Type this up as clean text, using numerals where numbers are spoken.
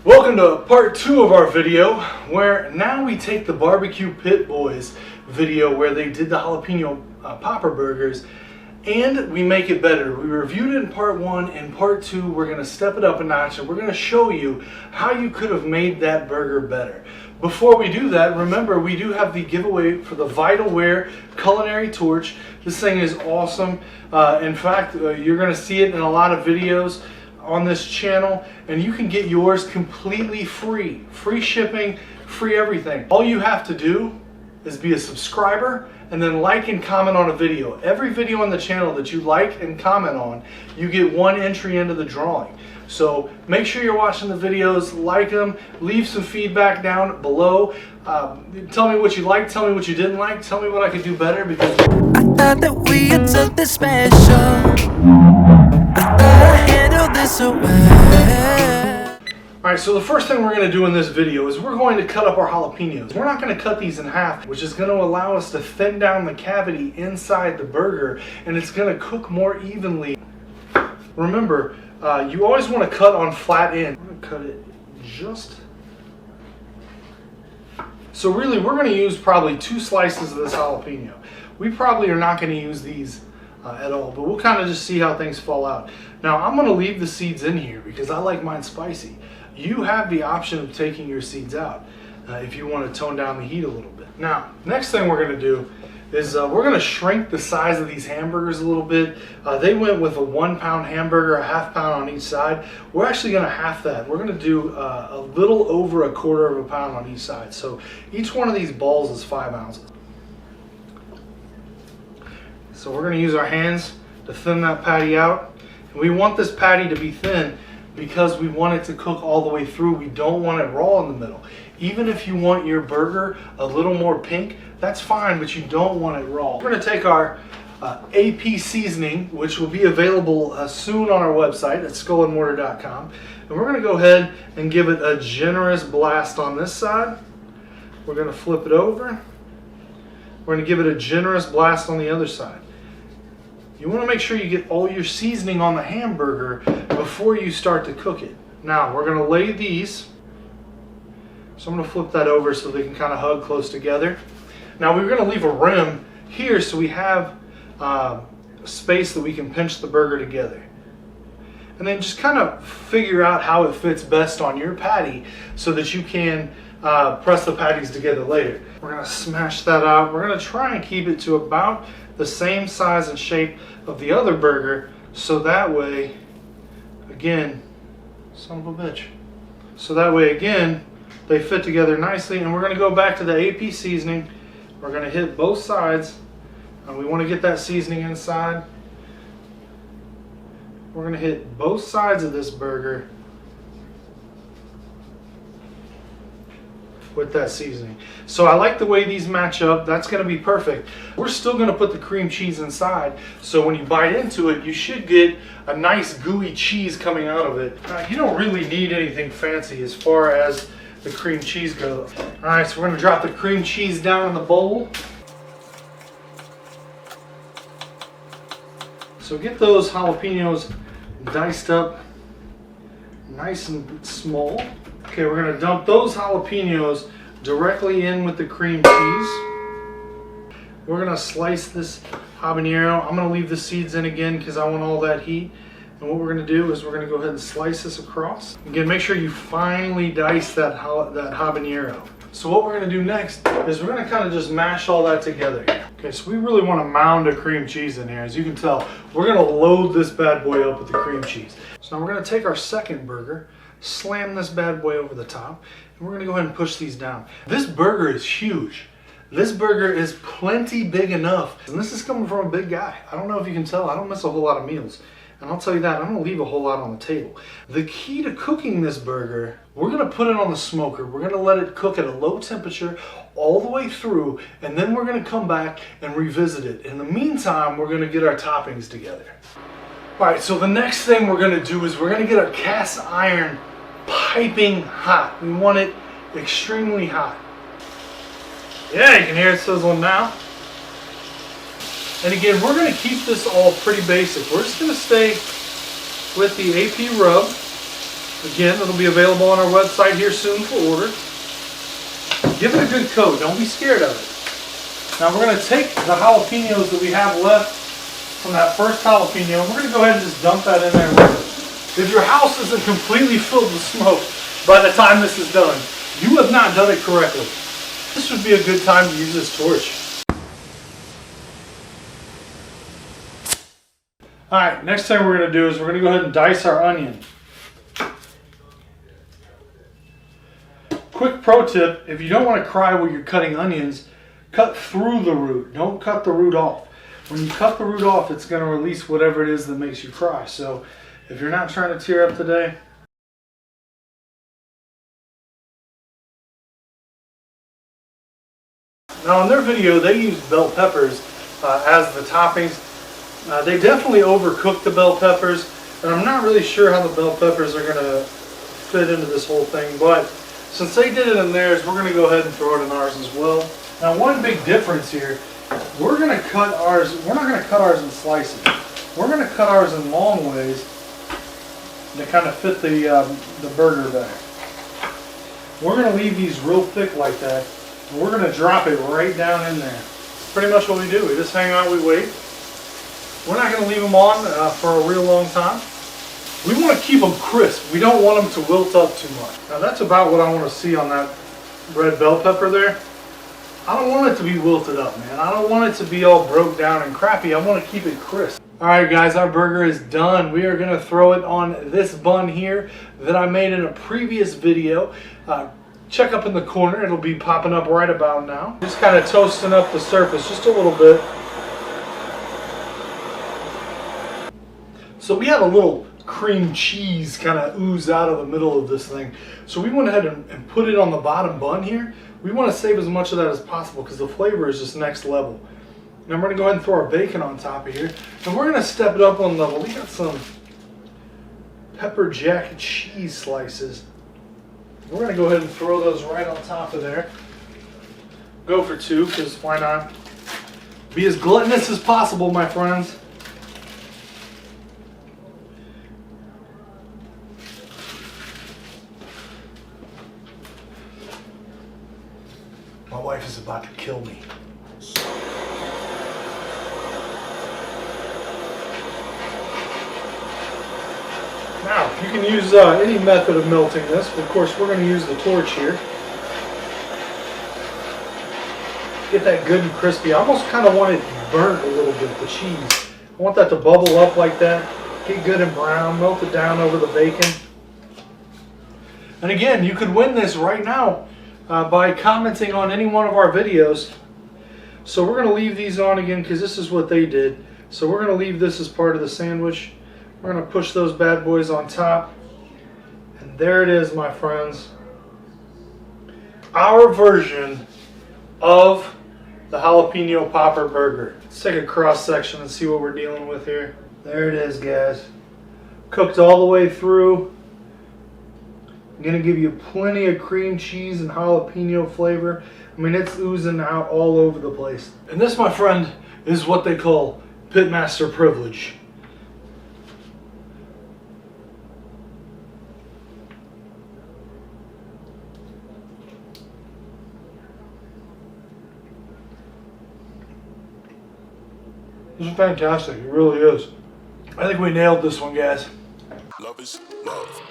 Welcome to part 2 of our video, where now we take the Barbecue Pit Boys video where they did the jalapeno popper burgers and we make it better. We reviewed it in part 1. In part 2 we're going to step it up a notch and we're going to show you how you could have made that burger better. Before we do that, remember we do have the giveaway for the Vitalware Culinary Torch. This thing is awesome. In fact, you're going to see it in a lot of videos on this channel, and you can get yours completely free. Free shipping, free everything. All you have to do is be a subscriber and then like and comment on a video. Every video on the channel that you like and comment on, you get one entry into the drawing. So make sure you're watching the videos, like them, leave some feedback down below. Tell me what you liked, tell me what you didn't like, tell me what I could do better, because I thought that we had something special. I thought I handled this away. Alright, so the first thing we're going to do in this video is we're going to cut up our jalapenos. We're not going to cut these in half, which is going to allow us to thin down the cavity inside the burger, and it's going to cook more evenly. Remember, you always want to cut on flat end. I'm going to cut it just... So really, we're going to use probably 2 slices of this jalapeno. We probably are not going to use these at all, but we'll kind of just see how things fall out. Now, I'm going to leave the seeds in here because I like mine spicy. You have the option of taking your seeds out if you want to tone down the heat a little bit. Now, next thing we're going to do is we're going to shrink the size of these hamburgers a little bit. They went with a 1 pound hamburger, a ½ pound on each side. We're actually going to half that. We're going to do a little over 1/4 pound on each side. So each one of these balls is 5 ounces. So we're going to use our hands to thin that patty out. And we want this patty to be thin because we want it to cook all the way through. We don't want it raw in the middle. Even if you want your burger a little more pink, that's fine, but you don't want it raw. We're going to take our AP seasoning, which will be available soon on our website at skullandmortar.com, and we're going to go ahead and give it a generous blast on this side. We're going to flip it over. We're going to give it a generous blast on the other side. You want to make sure you get all your seasoning on the hamburger before you start to cook it. Now, we're going to lay these. So I'm going to flip that over so they can kind of hug close together. Now, we're going to leave a rim here so we have space that we can pinch the burger together. And then just kind of figure out how it fits best on your patty so that you can press the patties together later. We're going to smash that out. We're going to try and keep it to about the same size and shape of the other burger, so that way, again, son of a bitch. So that way, again, they fit together nicely. And we're going to go back to the AP seasoning. We're going to hit both sides, and we want to get that seasoning inside. We're going to hit both sides of this burger with that seasoning. So I like the way these match up. That's going to be perfect. We're still going to put the cream cheese inside, so when you bite into it, you should get a nice gooey cheese coming out of it. You don't really need anything fancy as far as the cream cheese goes. Alright, so we're going to drop the cream cheese down in the bowl. So get those jalapenos diced up nice and small. Okay, we're going to dump those jalapenos directly in with the cream cheese. We're going to slice this habanero. I'm going to leave the seeds in again because I want all that heat. And what we're going to do is we're going to go ahead and slice this across. Again, make sure you finely dice that habanero. So what we're going to do next is we're going to kind of just mash all that together. Okay, so we really want a mound of cream cheese in here. As you can tell, we're going to load this bad boy up with the cream cheese. So now we're going to take our second burger, slam this bad boy over the top, and we're going to go ahead and push these down. This burger is huge. This burger is plenty big enough. And this is coming from a big guy. I don't know if you can tell, I don't miss a whole lot of meals. And I'll tell you that, I'm going to leave a whole lot on the table. The key to cooking this burger, we're going to put it on the smoker. We're going to let it cook at a low temperature all the way through, and then we're going to come back and revisit it. In the meantime, we're going to get our toppings together. Alright, so the next thing we're going to do is we're going to get our cast iron piping hot. We want it extremely hot. Yeah, you can hear it sizzling now. And again, we're going to keep this all pretty basic. We're just going to stay with the AP rub. Again, it'll be available on our website here soon for order. Give it a good coat. Don't be scared of it. Now we're going to take the jalapenos that we have left from that first jalapeno, and we're going to go ahead and just dump that in there with it. If your house isn't completely filled with smoke by the time this is done, you have not done it correctly. This would be a good time to use this torch. Alright, next thing we're going to do is we're going to go ahead and dice our onion. Quick pro tip, if you don't want to cry while you're cutting onions, cut through the root. Don't cut the root off. When you cut the root off, it's going to release whatever it is that makes you cry. So if you're not trying to tear up today, now in their video they used bell peppers as the toppings. They definitely overcooked the bell peppers, and I'm not really sure how the bell peppers are going to fit into this whole thing, but since they did it in theirs, we're going to go ahead and throw it in ours as well. Now one big difference here, we're going to cut ours, we're not going to cut ours in slices. We're going to cut ours in long ways to kind of fit the burger better. We're going to leave these real thick like that, and we're going to drop it right down in there. Pretty much what we do. We just hang out, we wait. We're not going to leave them on for a real long time. We want to keep them crisp. We don't want them to wilt up too much. Now that's about what I want to see on that red bell pepper there. I don't want it to be wilted up, man. I don't want it to be all broke down and crappy. I want to keep it crisp. Alright guys, our burger is done. We are going to throw it on this bun here that I made in a previous video. Check up in the corner. It'll be popping up right about now. Just kind of toasting up the surface just a little bit. So we had a little cream cheese kind of ooze out of the middle of this thing. So we went ahead and put it on the bottom bun here. We want to save as much of that as possible because the flavor is just next level. Now we're going to go ahead and throw our bacon on top of here. And we're going to step it up one level. We got some pepper jack cheese slices. We're going to go ahead and throw those right on top of there. Go for two, because why not? Be as gluttonous as possible, my friends. My wife is about to kill me. Now, you can use any method of melting this, but of course we're going to use the torch here. Get that good and crispy. I almost kind of want it burnt a little bit, the cheese. I want that to bubble up like that, get good and brown, melt it down over the bacon. And again, you could win this right now by commenting on any one of our videos. So we're going to leave these on again because this is what they did. So we're going to leave this as part of the sandwich. We're going to push those bad boys on top. And there it is, my friends. Our version of the jalapeno popper burger. Let's take a cross section and see what we're dealing with here. There it is, guys. Cooked all the way through. I'm going to give you plenty of cream cheese and jalapeno flavor. I mean, it's oozing out all over the place. And this, my friend, is what they call pitmaster privilege. This is fantastic. It really is. I think we nailed this one, guys. Love is love.